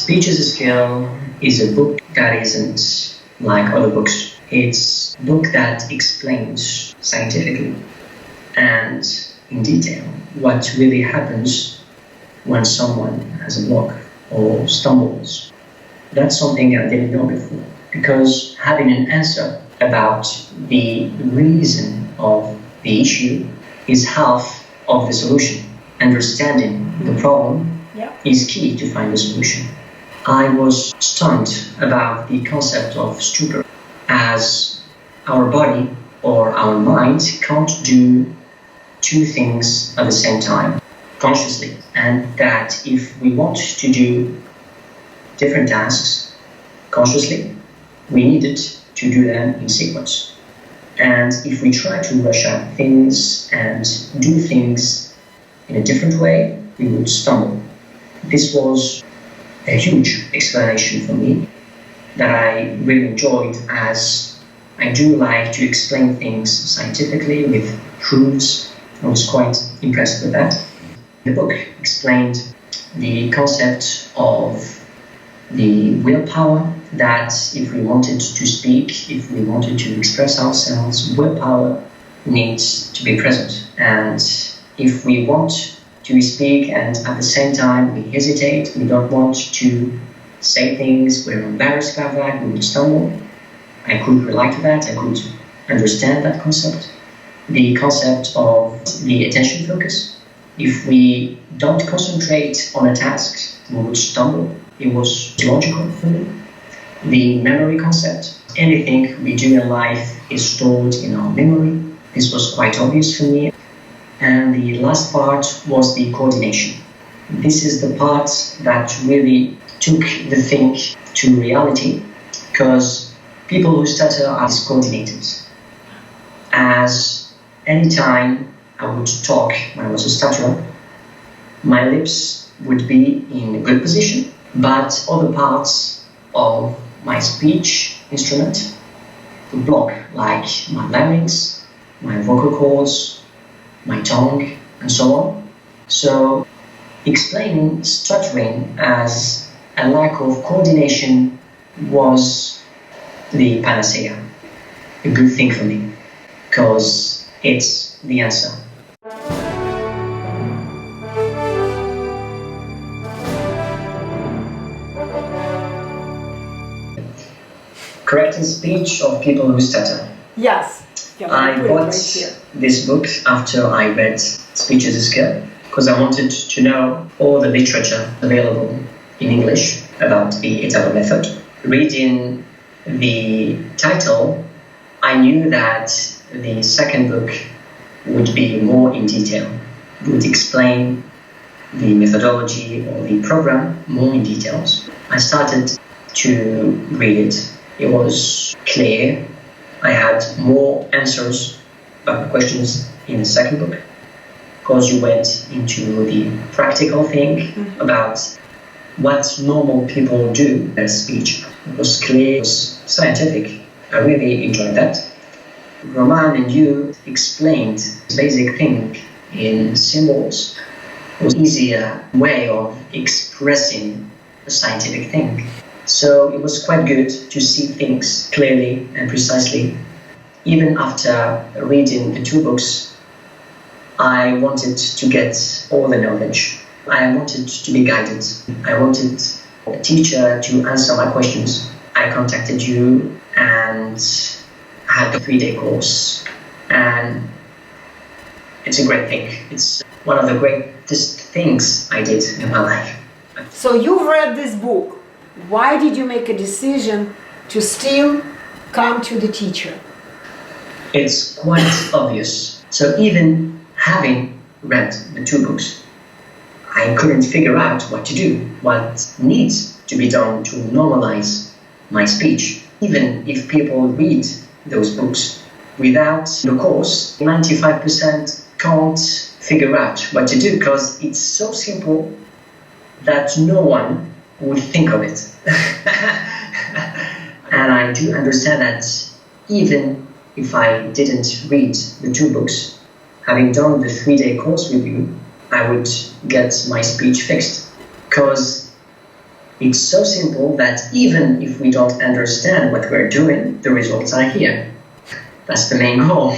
Speech as a Skill is a book that isn't like other books. It's a book that explains scientifically and in detail what really happens when someone has a block or stumbles. That's something I didn't know before, because having an answer about the reason of the issue is half of the solution. Understanding the problem is key to find the solution. I was stunned about the concept of stupor, as our body or our mind can't do two things at the same time consciously, and that if we want to do different tasks consciously, we needed to do them in sequence. And if we try to rush out things and do things in a different way, we would stumble. This was a huge explanation for me that I really enjoyed, as I do like to explain things scientifically with proofs. I was quite impressed with that. The book explained the concept of the willpower, that if we wanted to speak, if we wanted to express ourselves, willpower needs to be present. And if we want to speak and at the same time we hesitate, we don't want to say things, we're embarrassed about that, we would stumble. I could relate to that, I could understand that concept. The concept of the attention focus. If we don't concentrate on a task, we would stumble. It was logical for me. The memory concept. Anything we do in life is stored in our memory. This was quite obvious for me. And the last part was the coordination. This is the part that really took the thing to reality, because people who stutter are discoordinated. As any time I would talk when I was a stutterer, my lips would be in a good position, but other parts of my speech instrument would block, like my larynx, my vocal cords, my tongue, and so on. So explaining stuttering as a lack of coordination was the panacea, a good thing for me, because it's the answer. Correcting speech of people who stutter. Yes. Yeah, I bought this book after I read Speech as a Skill, because I wanted to know all the literature available in English about the Etalon method. Reading the title, I knew that the second book would be more in detail, would explain the methodology or the program more in details. I started to read it. It was clear. I had more answers about the questions in the second book, because you went into the practical thing about what normal people do in their speech. It was clear, it was scientific. I really enjoyed that. Roman and you explained this basic thing in symbols. It was an easier way of expressing a scientific thing. So it was quite good to see things clearly and precisely. Even after reading the two books, I wanted to get all the knowledge. I wanted to be guided. I wanted a teacher to answer my questions. I contacted you and had a 3-day course. And it's a great thing. It's one of the greatest things I did in my life. So you've read this book. Why did you make a decision to still come to the teacher? It's quite obvious. So even having read the two books, I couldn't figure out what to do, what needs to be done to normalize my speech. Even if people read those books, without the course, 95% can't figure out what to do, because it's so simple that no one would think of it. And I do understand that even if I didn't read the two books, having done the 3-day course with you, I would get my speech fixed. Because It's so simple that even if we don't understand what we're doing, the results are here. That's the main goal.